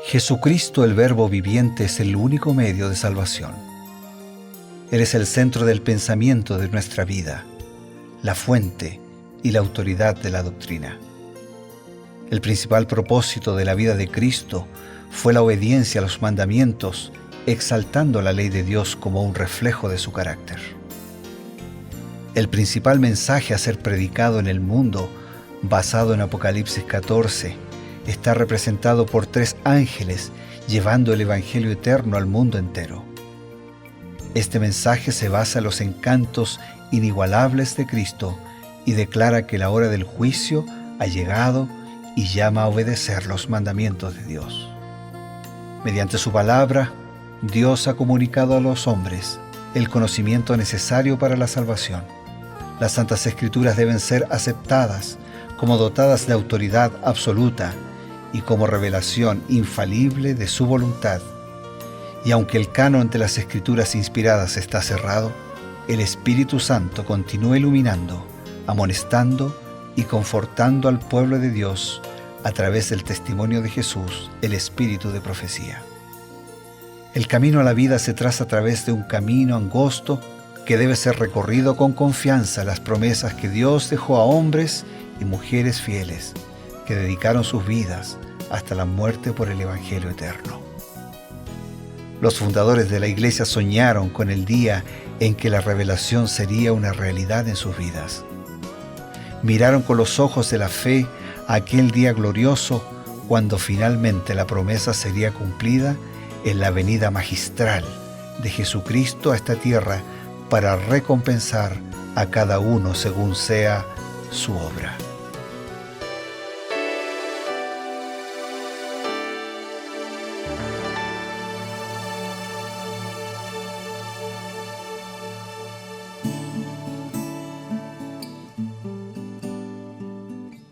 Jesucristo, el Verbo viviente, es el único medio de salvación. Él es el centro del pensamiento de nuestra vida, la fuente y la autoridad de la doctrina. El principal propósito de la vida de Cristo fue la obediencia a los mandamientos, exaltando la ley de Dios como un reflejo de su carácter. El principal mensaje a ser predicado en el mundo, basado en Apocalipsis 14, está representado por 3 ángeles llevando el Evangelio eterno al mundo entero. Este mensaje se basa en los encantos inigualables de Cristo y declara que la hora del juicio ha llegado y llama a obedecer los mandamientos de Dios. Mediante su palabra, Dios ha comunicado a los hombres el conocimiento necesario para la salvación. Las Santas Escrituras deben ser aceptadas como dotadas de autoridad absoluta y como revelación infalible de su voluntad. Y aunque el canon de las Escrituras inspiradas está cerrado, el Espíritu Santo continúa iluminando, amonestando y confortando al pueblo de Dios a través del testimonio de Jesús, el Espíritu de profecía. El camino a la vida se traza a través de un camino angosto que debe ser recorrido con confianza en las promesas que Dios dejó a hombres y mujeres fieles que dedicaron sus vidas hasta la muerte por el Evangelio eterno. Los fundadores de la Iglesia soñaron con el día en que la revelación sería una realidad en sus vidas. Miraron con los ojos de la fe a aquel día glorioso cuando finalmente la promesa sería cumplida en la venida magistral de Jesucristo a esta tierra para recompensar a cada uno según sea su obra.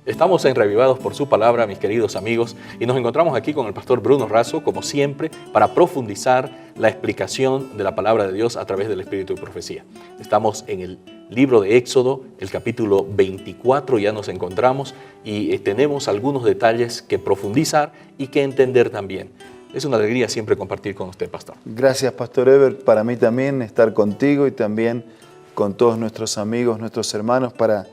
Estamos en Reavivados por su palabra, mis queridos amigos, y nos encontramos aquí con el pastor Bruno Razo, como siempre, para profundizar la explicación de la palabra de Dios a través del Espíritu de Profecía. Estamos en el libro de Éxodo, el capítulo 24, ya nos encontramos y tenemos algunos detalles que profundizar y que entender también. Es una alegría siempre compartir con usted, pastor. Gracias, pastor Ever. Para mí también estar contigo y también con todos nuestros amigos, nuestros hermanos, para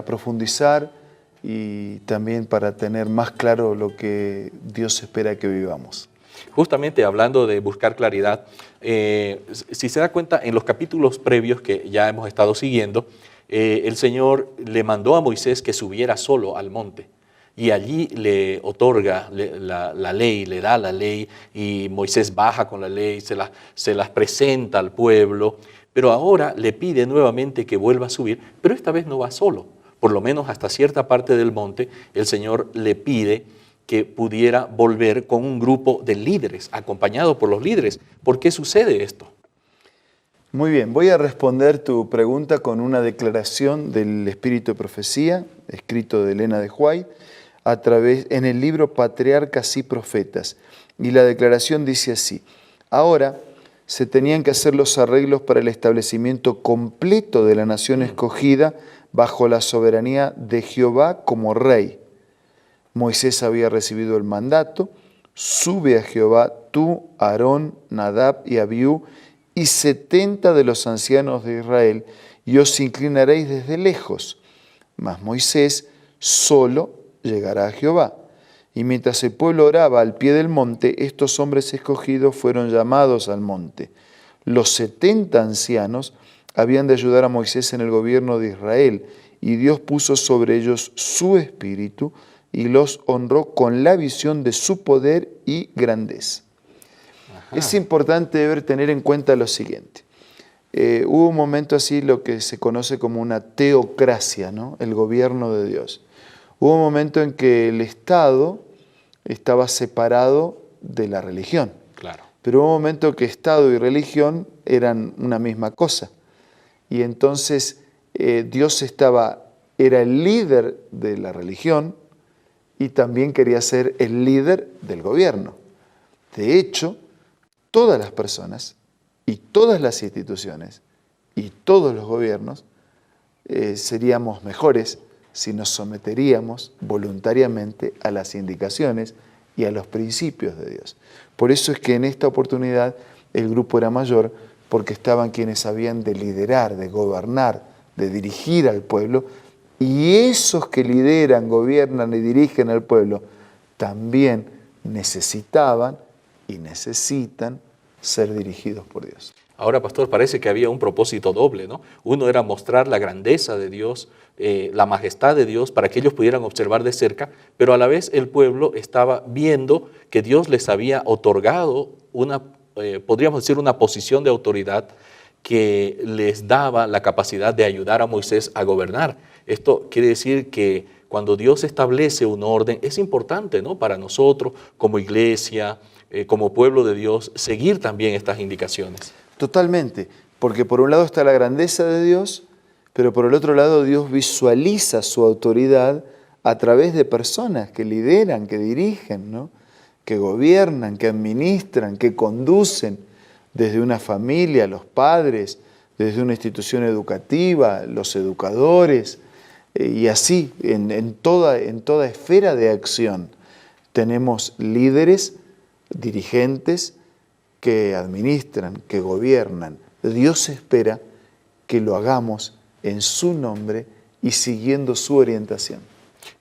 profundizar y también para tener más claro lo que Dios espera que vivamos. Justamente hablando de buscar claridad, si se da cuenta, en los capítulos previos que ya hemos estado siguiendo, el Señor le mandó a Moisés que subiera solo al monte y allí le otorga la ley, le da la ley y Moisés baja con la ley, se las presenta al pueblo. Pero ahora le pide nuevamente que vuelva a subir, pero esta vez no va solo. Por lo menos hasta cierta parte del monte, el Señor le pide que pudiera volver con un grupo de líderes, acompañado por los líderes. ¿Por qué sucede esto? Muy bien, voy a responder tu pregunta con una declaración del Espíritu de Profecía, escrito de Elena de White, en el libro Patriarcas y Profetas. Y la declaración dice así: ahora se tenían que hacer los arreglos para el establecimiento completo de la nación escogida bajo la soberanía de Jehová como rey. Moisés había recibido el mandato: sube a Jehová tú, Aarón, Nadab y Abiú y 70 de los ancianos de Israel, y os inclinaréis desde lejos. Mas Moisés solo llegará a Jehová. Y mientras el pueblo oraba al pie del monte, estos hombres escogidos fueron llamados al monte. Los 70 ancianos habían de ayudar a Moisés en el gobierno de Israel, y Dios puso sobre ellos su espíritu y los honró con la visión de su poder y grandeza. Ajá. Es importante tener en cuenta lo siguiente. Hubo un momento así, lo que se conoce como una teocracia, ¿no? El gobierno de Dios. Hubo un momento en que el Estado estaba separado de la religión. Claro. Pero hubo un momento que Estado y religión eran una misma cosa. Y entonces Dios era el líder de la religión y también quería ser el líder del gobierno. De hecho, todas las personas y todas las instituciones y todos los gobiernos seríamos mejores si nos someteríamos voluntariamente a las indicaciones y a los principios de Dios. Por eso es que en esta oportunidad el grupo era mayor, porque estaban quienes habían de liderar, de gobernar, de dirigir al pueblo, y esos que lideran, gobiernan y dirigen al pueblo también necesitaban y necesitan ser dirigidos por Dios. Ahora, pastor, parece que había un propósito doble, ¿no? Uno era mostrar la grandeza de Dios, la majestad de Dios, para que ellos pudieran observar de cerca, pero a la vez el pueblo estaba viendo que Dios les había otorgado una, podríamos decir, una posición de autoridad que les daba la capacidad de ayudar a Moisés a gobernar. Esto quiere decir que cuando Dios establece un orden, es importante, ¿no?, para nosotros como iglesia, como pueblo de Dios, seguir también estas indicaciones. Totalmente, porque por un lado está la grandeza de Dios, pero por el otro lado Dios visualiza su autoridad a través de personas que lideran, que dirigen, ¿no?, que gobiernan, que administran, que conducen, desde una familia, los padres, desde una institución educativa, los educadores, y así en toda esfera de acción tenemos líderes, dirigentes que administran, que gobiernan. Dios espera que lo hagamos en su nombre y siguiendo su orientación.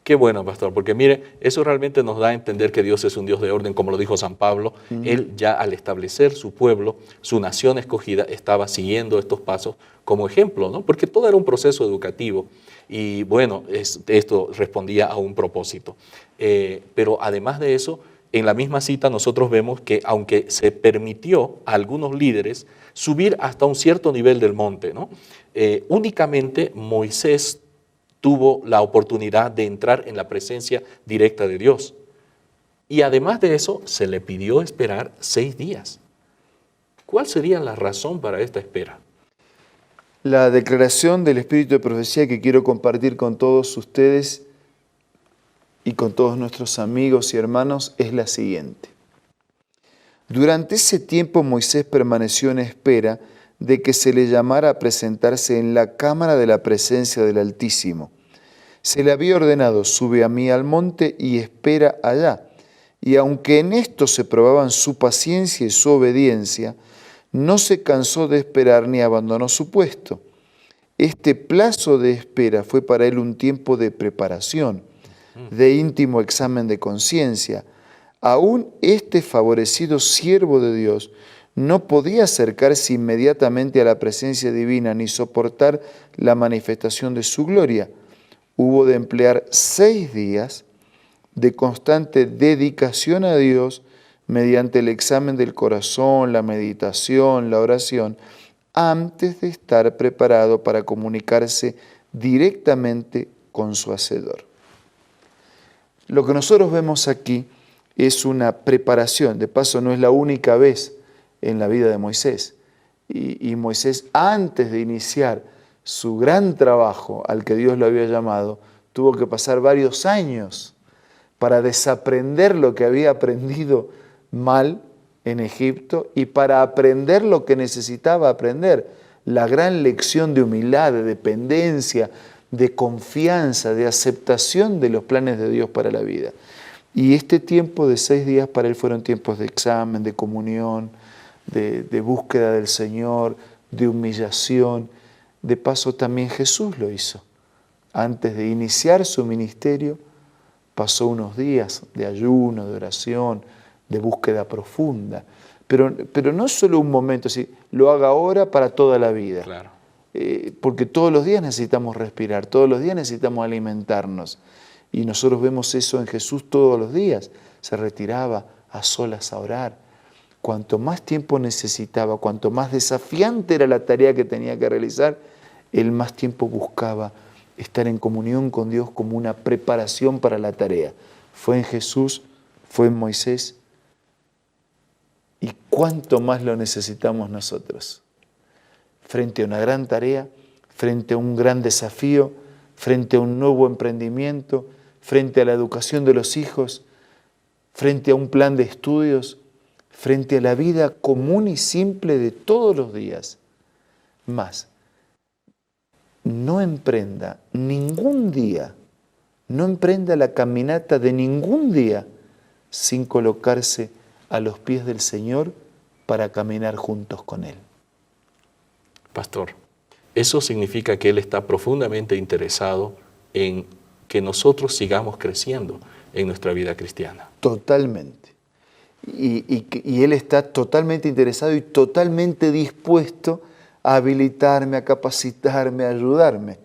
Qué bueno, pastor, porque mire, eso realmente nos da a entender que Dios es un Dios de orden, como lo dijo San Pablo. Él ya al establecer su pueblo, su nación escogida, estaba siguiendo estos pasos como ejemplo, ¿no? Porque todo era un proceso educativo y bueno, esto respondía a un propósito. Pero además de eso, en la misma cita nosotros vemos que aunque se permitió a algunos líderes subir hasta un cierto nivel del monte, ¿no?, únicamente Moisés tuvo la oportunidad de entrar en la presencia directa de Dios. Y además de eso, se le pidió esperar 6 días. ¿Cuál sería la razón para esta espera? La declaración del Espíritu de Profecía que quiero compartir con todos ustedes y con todos nuestros amigos y hermanos es la siguiente. Durante ese tiempo Moisés permaneció en espera de que se le llamara a presentarse en la cámara de la presencia del Altísimo. Se le había ordenado, sube a mí al monte y espera allá. Y aunque en esto se probaban su paciencia y su obediencia, no se cansó de esperar ni abandonó su puesto. Este plazo de espera fue para él un tiempo de preparación, de íntimo examen de conciencia. Aún este favorecido siervo de Dios no podía acercarse inmediatamente a la presencia divina ni soportar la manifestación de su gloria. Hubo de emplear 6 días de constante dedicación a Dios mediante el examen del corazón, la meditación, la oración, antes de estar preparado para comunicarse directamente con su Hacedor. Lo que nosotros vemos aquí es una preparación, de paso no es la única vez en la vida de Moisés. Y Moisés, antes de iniciar su gran trabajo al que Dios lo había llamado, tuvo que pasar varios años para desaprender lo que había aprendido mal en Egipto y para aprender lo que necesitaba aprender, la gran lección de humildad, de dependencia, de confianza, de aceptación de los planes de Dios para la vida. Y este tiempo de 6 días para él fueron tiempos de examen, de comunión, de búsqueda del Señor, de humillación. De paso también Jesús lo hizo. Antes de iniciar su ministerio, pasó unos días de ayuno, de oración, de búsqueda profunda. Pero no solo un momento, así, lo haga ahora para toda la vida. Claro. Porque todos los días necesitamos respirar, todos los días necesitamos alimentarnos. Y nosotros vemos eso en Jesús todos los días. Se retiraba a solas a orar. Cuanto más tiempo necesitaba, cuanto más desafiante era la tarea que tenía que realizar, él más tiempo buscaba estar en comunión con Dios como una preparación para la tarea. Fue en Jesús, fue en Moisés. ¿Y cuánto más lo necesitamos nosotros? Frente a una gran tarea, frente a un gran desafío, frente a un nuevo emprendimiento, frente a la educación de los hijos, frente a un plan de estudios, frente a la vida común y simple de todos los días. Más, no emprenda ningún día, no emprenda la caminata de ningún día sin colocarse a los pies del Señor para caminar juntos con Él. Pastor, eso significa que Él está profundamente interesado en que nosotros sigamos creciendo en nuestra vida cristiana. Totalmente. Y Él está totalmente interesado y totalmente dispuesto a habilitarme, a capacitarme, a ayudarme.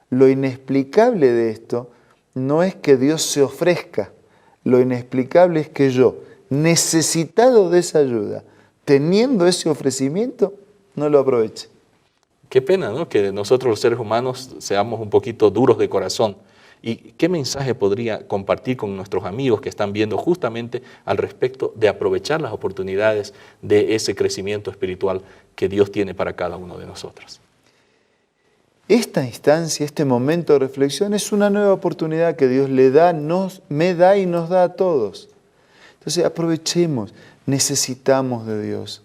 Lo inexplicable de esto no es que Dios se ofrezca, lo inexplicable es que yo, necesitado de esa ayuda, teniendo ese ofrecimiento, no lo aproveche. Qué pena, ¿no?, que nosotros los seres humanos seamos un poquito duros de corazón. ¿Y qué mensaje podría compartir con nuestros amigos que están viendo justamente al respecto de aprovechar las oportunidades de ese crecimiento espiritual que Dios tiene para cada uno de nosotros? Esta instancia, este momento de reflexión es una nueva oportunidad que Dios le da, me da y nos da a todos. Entonces aprovechemos, necesitamos de Dios,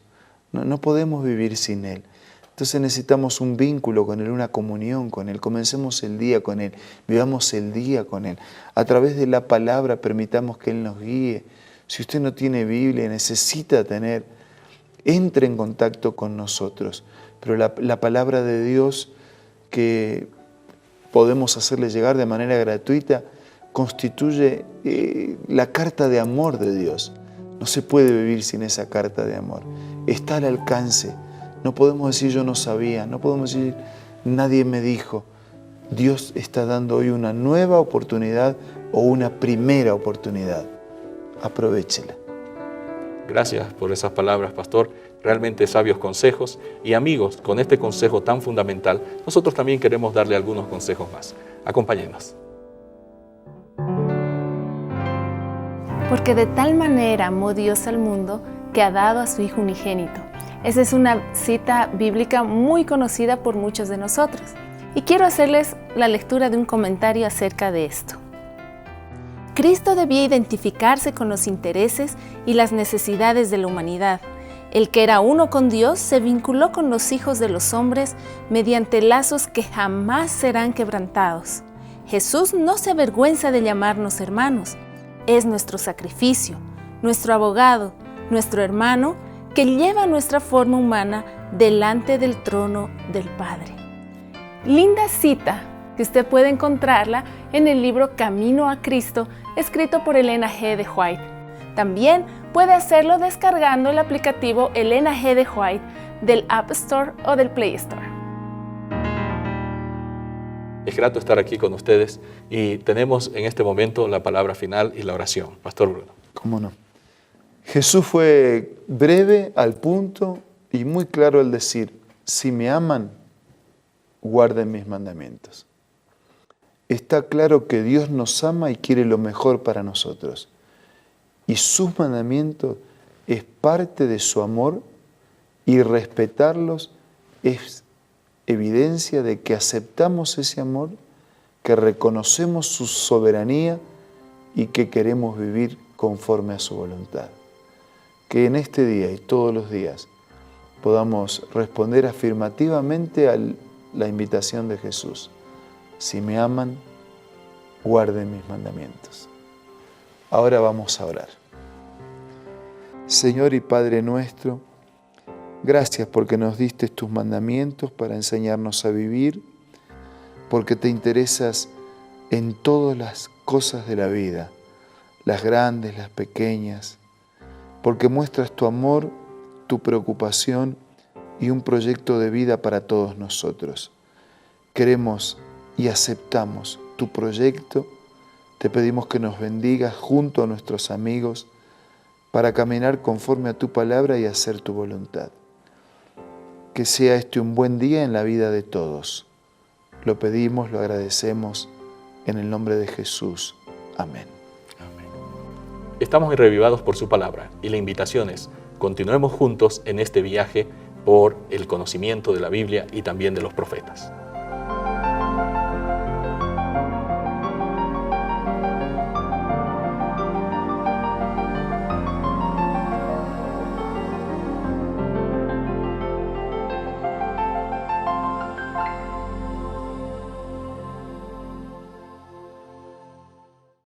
no podemos vivir sin Él. Entonces necesitamos un vínculo con Él, una comunión con Él, comencemos el día con Él, vivamos el día con Él. A través de la palabra permitamos que Él nos guíe. Si usted no tiene Biblia, necesita tener, entre en contacto con nosotros. Pero la palabra de Dios que podemos hacerle llegar de manera gratuita constituye la carta de amor de Dios. No se puede vivir sin esa carta de amor. Está al alcance. No podemos decir yo no sabía, no podemos decir nadie me dijo. Dios está dando hoy una nueva oportunidad o una primera oportunidad. Aprovéchela. Gracias por esas palabras, pastor. Realmente sabios consejos. Y amigos, con este consejo tan fundamental, nosotros también queremos darle algunos consejos más. Acompáñenos. Porque de tal manera amó Dios al mundo que ha dado a su Hijo unigénito. Esa es una cita bíblica muy conocida por muchos de nosotros. Y quiero hacerles la lectura de un comentario acerca de esto. Cristo debía identificarse con los intereses y las necesidades de la humanidad. El que era uno con Dios se vinculó con los hijos de los hombres mediante lazos que jamás serán quebrantados. Jesús no se avergüenza de llamarnos hermanos. Es nuestro sacrificio, nuestro abogado, nuestro hermano, que lleva nuestra forma humana delante del trono del Padre. Linda cita que usted puede encontrarla en el libro Camino a Cristo, escrito por Elena G. de White. También puede hacerlo descargando el aplicativo Elena G. de White del App Store o del Play Store. Es grato estar aquí con ustedes y tenemos en este momento la palabra final y la oración. Pastor Bruno. ¿Cómo no? Jesús fue breve, al punto y muy claro al decir, si me aman, guarden mis mandamientos. Está claro que Dios nos ama y quiere lo mejor para nosotros. Y sus mandamientos es parte de su amor y respetarlos es evidencia de que aceptamos ese amor, que reconocemos su soberanía y que queremos vivir conforme a su voluntad. Que en este día y todos los días podamos responder afirmativamente a la invitación de Jesús. Si me aman, guarden mis mandamientos. Ahora vamos a orar. Señor y Padre nuestro, gracias porque nos diste tus mandamientos para enseñarnos a vivir, porque te interesas en todas las cosas de la vida, las grandes, las pequeñas, porque muestras tu amor, tu preocupación y un proyecto de vida para todos nosotros. Queremos y aceptamos tu proyecto. Te pedimos que nos bendigas junto a nuestros amigos para caminar conforme a tu palabra y hacer tu voluntad. Que sea este un buen día en la vida de todos. Lo pedimos, lo agradecemos en el nombre de Jesús. Amén. Estamos reavivados por su palabra y la invitación es, continuemos juntos en este viaje por el conocimiento de la Biblia y también de los profetas.